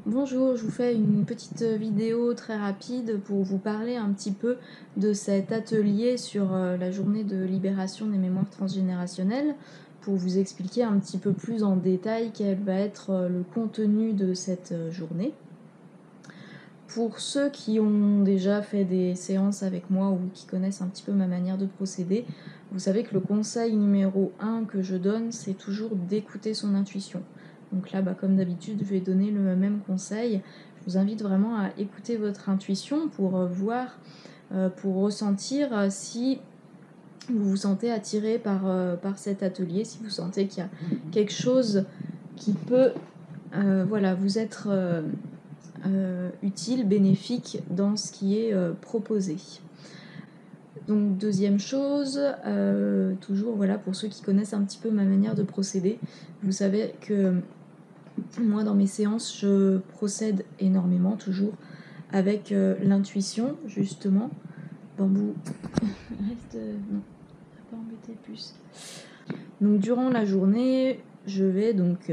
Bonjour, je vous fais une petite vidéo très rapide pour vous parler un petit peu de cet atelier sur la journée de libération des mémoires transgénérationnelles, pour vous expliquer un petit peu plus en détail quel va être le contenu de cette journée. Pour ceux qui ont déjà fait des séances avec moi ou qui connaissent un petit peu ma manière de procéder, vous savez que le conseil numéro 1 que je donne, c'est toujours d'écouter son intuition. Donc là, comme d'habitude, je vais donner le même conseil. Je vous invite vraiment à écouter votre intuition pour voir, pour ressentir si vous vous sentez attiré par cet atelier, si vous sentez qu'il y a quelque chose qui peut vous être utile, bénéfique dans ce qui est proposé. Donc deuxième chose, toujours pour ceux qui connaissent un petit peu ma manière de procéder, vous savez que moi dans mes séances je procède énormément toujours avec l'intuition justement. Bambou, reste, non, pas embêter plus. Donc durant la journée, je vais donc,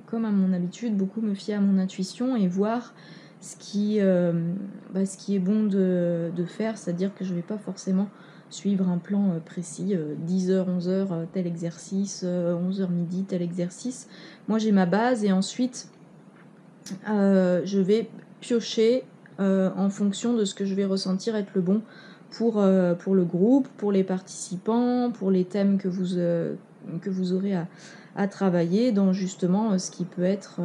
comme à mon habitude, beaucoup me fier à mon intuition et voir ce qui est bon de faire, c'est-à-dire que je ne vais pas forcément suivre un plan précis, 10h, 11h, tel exercice, 11h midi, tel exercice. Moi j'ai ma base et ensuite je vais piocher en fonction de ce que je vais ressentir être le bon pour le groupe, pour les participants, pour les thèmes que vous aurez à travailler dans justement ce qui peut être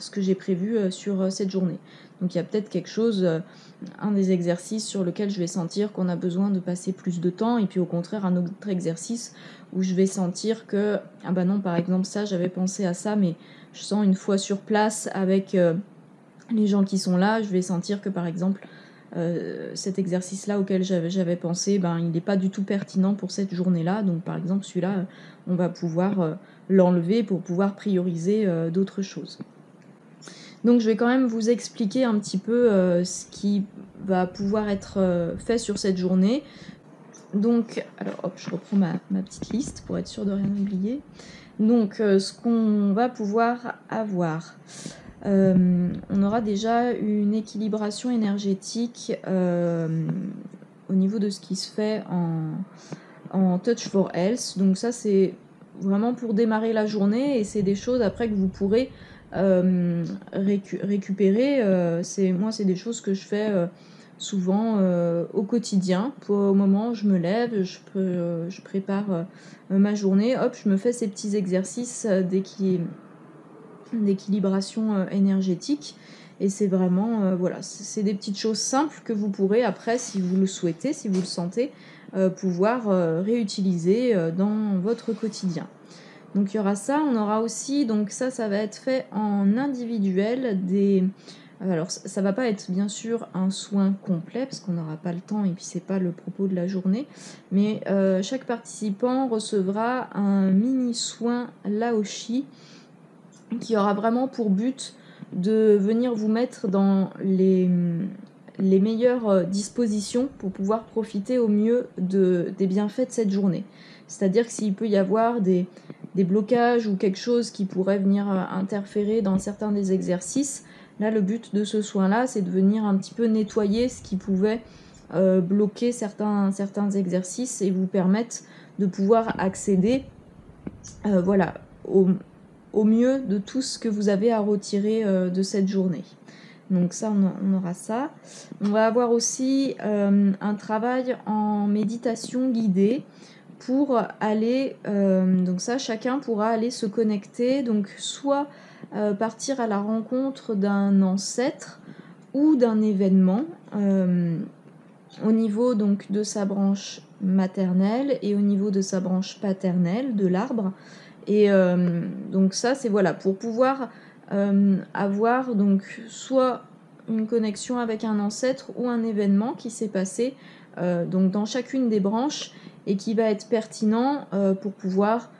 ce que j'ai prévu sur cette journée. Donc il y a peut-être quelque chose, un des exercices sur lequel je vais sentir qu'on a besoin de passer plus de temps, et puis au contraire un autre exercice où je vais sentir que, ah bah non, par exemple ça j'avais pensé à ça, mais je sens une fois sur place avec les gens qui sont là, je vais sentir que par exemple cet exercice-là auquel j'avais pensé, il n'est pas du tout pertinent pour cette journée-là. Donc par exemple celui-là, on va pouvoir l'enlever pour pouvoir prioriser d'autres choses. Donc je vais quand même vous expliquer un petit peu ce qui va pouvoir être fait sur cette journée. Donc, alors hop, je reprends ma petite liste pour être sûre de rien oublier. Donc ce qu'on va pouvoir avoir, on aura déjà une équilibration énergétique au niveau de ce qui se fait en Touch for Health. Donc ça c'est vraiment pour démarrer la journée, et c'est des choses après que vous pourrez récupérer. Moi c'est des choses que je fais souvent au quotidien. Au moment où je me lève, je prépare ma journée, hop, je me fais ces petits exercices d'équilibration énergétique, et c'est vraiment c'est des petites choses simples que vous pourrez après, si vous le souhaitez, si vous le sentez, pouvoir réutiliser dans votre quotidien. Donc il y aura ça, on aura aussi, donc ça va être fait en individuel, alors ça va pas être bien sûr un soin complet parce qu'on n'aura pas le temps et puis c'est pas le propos de la journée, mais chaque participant recevra un mini soin Laoshi qui aura vraiment pour but de venir vous mettre dans les meilleures dispositions pour pouvoir profiter au mieux des bienfaits de cette journée. C'est-à-dire que s'il peut y avoir des blocages ou quelque chose qui pourrait venir interférer dans certains des exercices, là le but de ce soin-là, c'est de venir un petit peu nettoyer ce qui pouvait bloquer certains exercices et vous permettre de pouvoir accéder au mieux de tout ce que vous avez à retirer de cette journée. Donc ça, on aura ça. On va avoir aussi un travail en méditation guidée pour aller, donc ça, chacun pourra aller se connecter, donc soit partir à la rencontre d'un ancêtre ou d'un événement au niveau donc de sa branche maternelle et au niveau de sa branche paternelle de l'arbre. Et donc ça, c'est pour pouvoir avoir donc soit une connexion avec un ancêtre ou un événement qui s'est passé donc dans chacune des branches et qui va être pertinent pour pouvoir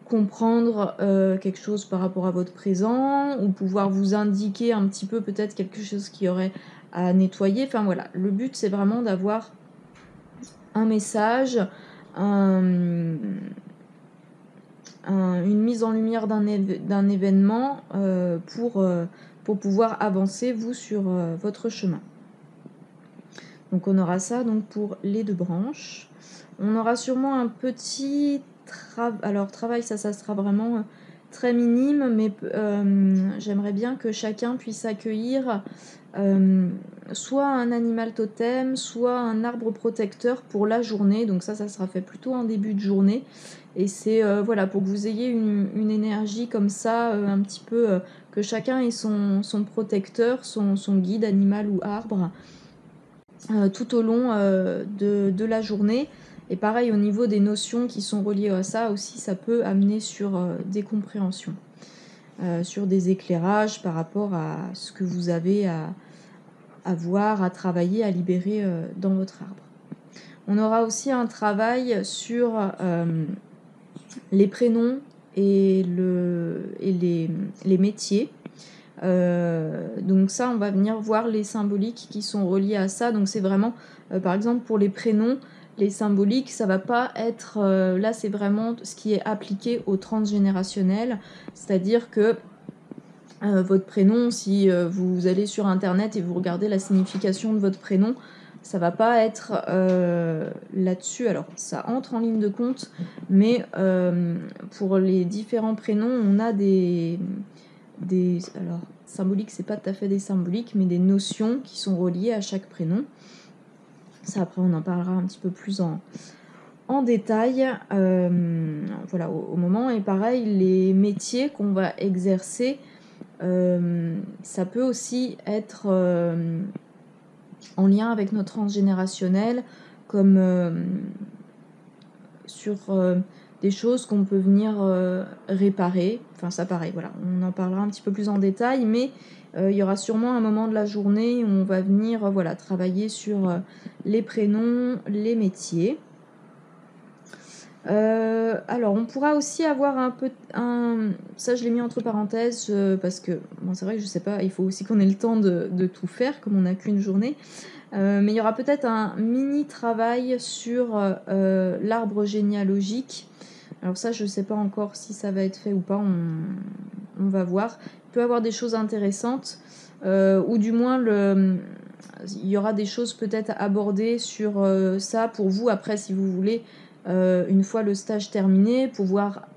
comprendre quelque chose par rapport à votre présent, ou pouvoir vous indiquer un petit peu peut-être quelque chose qui aurait à nettoyer. Enfin voilà, le but c'est vraiment d'avoir un message, une mise en lumière d'un événement pour pouvoir avancer, vous, sur votre chemin. Donc on aura ça donc pour les 2 branches. On aura sûrement un petit travail, ça sera vraiment très minime, mais j'aimerais bien que chacun puisse accueillir soit un animal totem, soit un arbre protecteur pour la journée. Donc ça sera fait plutôt en début de journée. Et c'est voilà, pour que vous ayez une énergie comme ça, un petit peu, que chacun ait son protecteur, son guide animal ou arbre, tout au long de la journée. Et pareil, au niveau des notions qui sont reliées à ça aussi, ça peut amener sur des compréhensions, sur des éclairages par rapport à ce que vous avez à voir, à travailler, à libérer dans votre arbre. On aura aussi un travail sur les prénoms et les métiers. Donc ça, on va venir voir les symboliques qui sont reliés à ça. Donc c'est vraiment, par exemple, pour les prénoms, les symboliques, ça va pas être... là, c'est vraiment ce qui est appliqué au transgénérationnel. C'est-à-dire que votre prénom, si vous allez sur Internet et vous regardez la signification de votre prénom, ça va pas être là-dessus. Alors, ça entre en ligne de compte, mais pour les différents prénoms, on a des alors, symboliques, c'est pas tout à fait des symboliques, mais des notions qui sont reliées à chaque prénom. Ça, après, on en parlera un petit peu plus en détail voilà, au moment. Et pareil, les métiers qu'on va exercer, ça peut aussi être en lien avec notre transgénérationnel, comme sur des choses qu'on peut venir réparer. Enfin, ça pareil, voilà, on en parlera un petit peu plus en détail, mais il y aura sûrement un moment de la journée où on va venir voilà, travailler sur les prénoms, les métiers. Alors, on pourra aussi avoir ça je l'ai mis entre parenthèses parce que bon, c'est vrai que je sais pas, il faut aussi qu'on ait le temps de tout faire comme on n'a qu'une journée. Mais il y aura peut-être un mini travail sur l'arbre généalogique. Alors ça, je ne sais pas encore si ça va être fait ou pas, on va voir. Il peut y avoir des choses intéressantes, ou du moins il y aura des choses peut-être abordées sur ça pour vous, après si vous voulez, une fois le stage terminé, pouvoir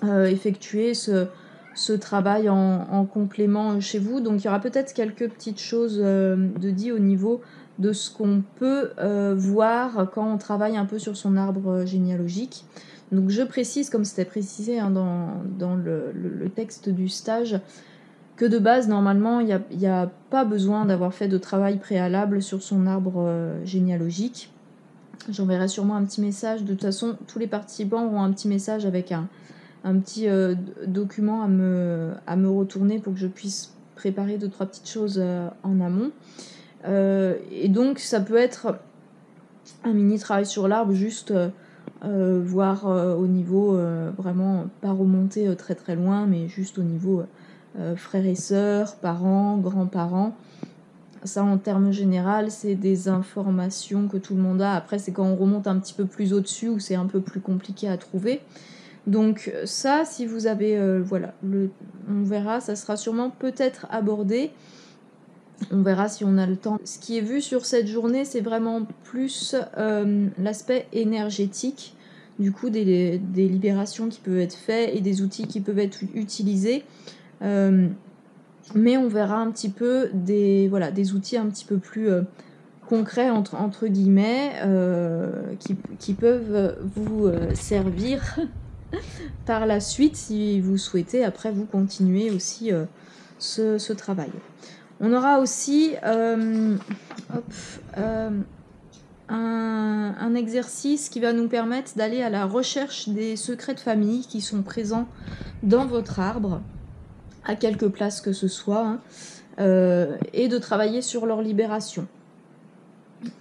effectuer ce travail en complément chez vous. Donc il y aura peut-être quelques petites choses de dit au niveau de ce qu'on peut voir quand on travaille un peu sur son arbre généalogique. Donc je précise, comme c'était précisé hein, dans le texte du stage, que de base, normalement, il n'y a pas besoin d'avoir fait de travail préalable sur son arbre généalogique. J'enverrai sûrement un petit message. De toute façon, tous les participants auront un petit message avec un petit document à me retourner pour que je puisse préparer 2-3 petites choses en amont. Et donc, ça peut être un mini travail sur l'arbre, juste voir au niveau, vraiment pas remonter très très loin, mais juste au niveau frères et sœurs, parents, grands-parents. Ça, en termes généraux, c'est des informations que tout le monde a. Après, c'est quand on remonte un petit peu plus au-dessus où c'est un peu plus compliqué à trouver. Donc ça, si vous avez, voilà, on verra, ça sera sûrement peut-être abordé. On verra si on a le temps. Ce qui est vu sur cette journée, c'est vraiment plus l'aspect énergétique, du coup des libérations qui peuvent être faites et des outils qui peuvent être utilisés. Mais on verra un petit peu des outils un petit peu plus concrets entre guillemets qui peuvent vous servir par la suite si vous souhaitez après vous continuer aussi ce travail. On aura aussi un exercice qui va nous permettre d'aller à la recherche des secrets de famille qui sont présents dans votre arbre, à quelque place que ce soit, hein, et de travailler sur leur libération.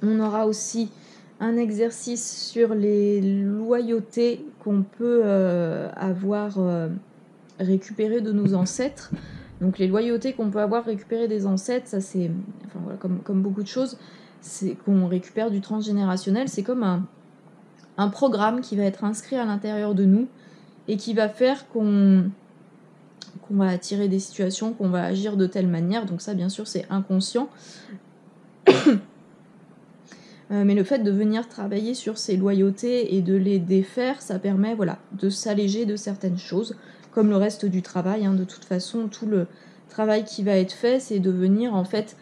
On aura aussi un exercice sur les loyautés qu'on peut avoir récupérées de nos ancêtres. Donc les loyautés qu'on peut avoir récupérées des ancêtres, ça c'est, enfin, voilà, comme beaucoup de choses, c'est qu'on récupère du transgénérationnel, c'est comme un programme qui va être inscrit à l'intérieur de nous et qui va faire qu'on va attirer des situations, qu'on va agir de telle manière. Donc ça, bien sûr, c'est inconscient. Mais le fait de venir travailler sur ces loyautés et de les défaire, ça permet voilà, de s'alléger de certaines choses, comme le reste du travail. Hein. De toute façon, tout le travail qui va être fait, c'est de venir en fait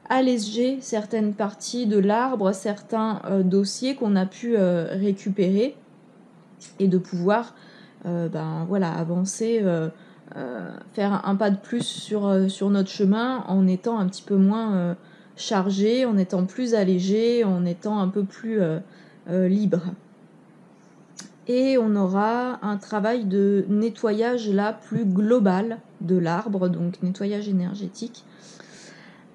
alléger certaines parties de l'arbre, certains dossiers qu'on a pu récupérer, et de pouvoir voilà, avancer, faire un pas de plus sur notre chemin en étant un petit peu moins chargé, en étant plus allégé, en étant un peu plus libre. Et on aura un travail de nettoyage là plus global de l'arbre, donc nettoyage énergétique.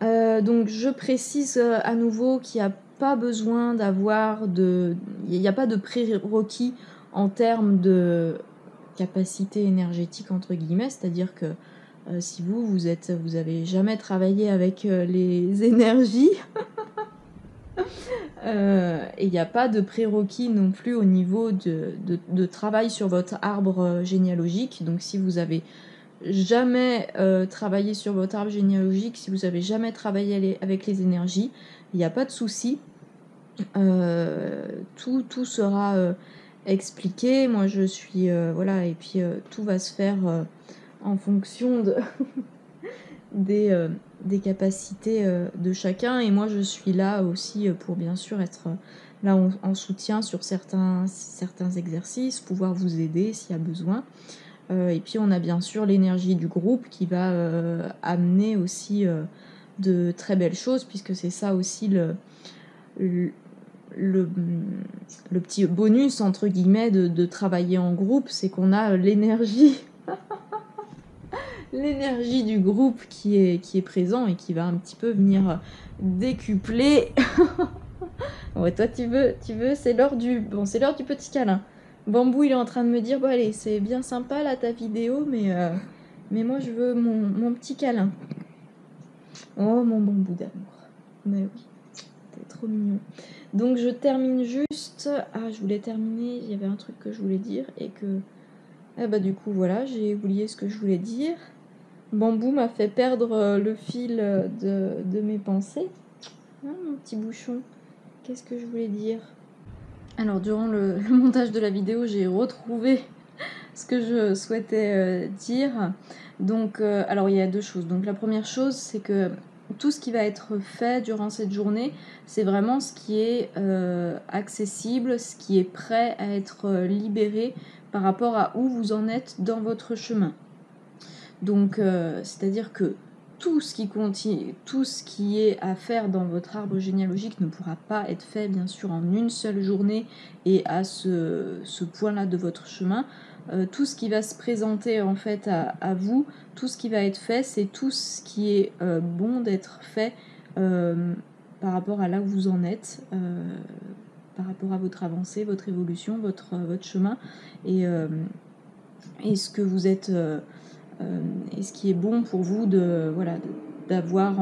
Donc je précise à nouveau qu'il n'y a pas besoin d'avoir il n'y a pas de prérequis en termes de capacité énergétique entre guillemets, c'est-à-dire que si vous avez jamais travaillé avec les énergies, et il n'y a pas de prérequis non plus au niveau de travail sur votre arbre généalogique. Donc si vous avez jamais travaillé sur votre arbre généalogique, si vous avez jamais travaillé avec les énergies, il n'y a pas de souci. Tout sera expliqué. Moi je suis voilà, et puis tout va se faire en fonction des capacités de chacun, et moi je suis là aussi pour bien sûr être là en soutien sur certains exercices, pouvoir vous aider s'il y a besoin. Et puis on a bien sûr l'énergie du groupe qui va amener aussi de très belles choses, puisque c'est ça aussi le, le petit bonus entre guillemets de travailler en groupe, c'est qu'on a l'énergie du groupe qui est présent et qui va un petit peu venir décupler. Ouais, toi tu veux, c'est l'heure du petit câlin. Bambou il est en train de me dire bon allez, c'est bien sympa là ta vidéo, mais moi je veux mon petit câlin. Oh mon bambou d'amour. Mais oui, t'es trop mignon. Donc je termine juste. Ah, je voulais terminer, il y avait un truc que je voulais dire et que du coup voilà, j'ai oublié ce que je voulais dire. Bambou m'a fait perdre le fil de mes pensées. Ah, mon petit bouchon. Qu'est-ce que je voulais dire? Alors, durant le montage de la vidéo, j'ai retrouvé ce que je souhaitais dire. Donc, alors, il y a deux choses. Donc, la première chose, c'est que tout ce qui va être fait durant cette journée, c'est vraiment ce qui est accessible, ce qui est prêt à être libéré par rapport à où vous en êtes dans votre chemin. Donc, c'est-à-dire que tout ce qui est à faire dans votre arbre généalogique ne pourra pas être fait, bien sûr, en une seule journée et à ce point-là de votre chemin. Tout ce qui va se présenter, en fait, à vous, tout ce qui va être fait, c'est tout ce qui est bon d'être fait par rapport à là où vous en êtes, par rapport à votre avancée, votre évolution, votre chemin, et ce que vous êtes... et ce qui est bon pour vous d'avoir,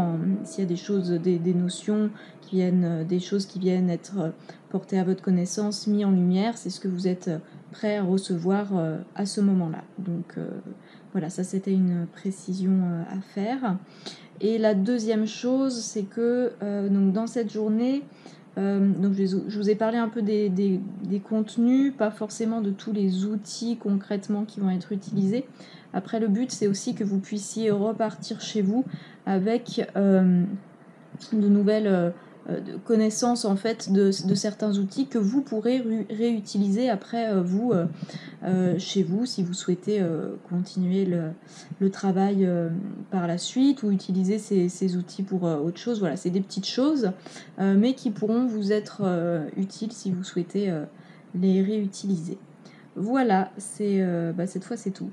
s'il y a des choses, des notions qui viennent, des choses qui viennent être portées à votre connaissance, mis en lumière, c'est ce que vous êtes prêt à recevoir à ce moment-là. Donc voilà, ça c'était une précision à faire. Et la deuxième chose, c'est que donc dans cette journée, donc je vous ai parlé un peu des contenus, pas forcément de tous les outils concrètement qui vont être utilisés. Après, le but, c'est aussi que vous puissiez repartir chez vous avec de nouvelles connaissances en fait de certains outils que vous pourrez réutiliser après vous chez vous si vous souhaitez continuer le travail par la suite ou utiliser ces outils pour autre chose. Voilà, c'est des petites choses mais qui pourront vous être utiles si vous souhaitez les réutiliser. Voilà, cette fois c'est tout.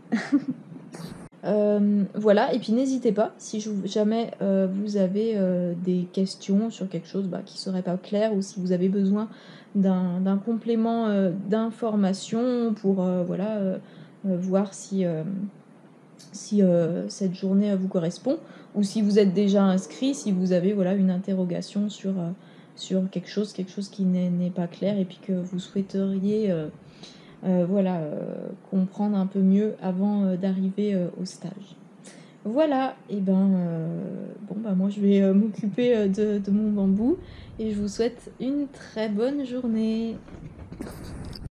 Voilà, et puis n'hésitez pas, si jamais vous avez des questions sur quelque chose qui ne serait pas clair, ou si vous avez besoin d'un complément d'information pour voir si cette journée vous correspond, ou si vous êtes déjà inscrit, si vous avez une interrogation sur quelque chose qui n'est pas clair et puis que vous souhaiteriez voilà, comprendre un peu mieux avant d'arriver au stage. Voilà, et ben bon bah moi je vais m'occuper de mon bambou et je vous souhaite une très bonne journée.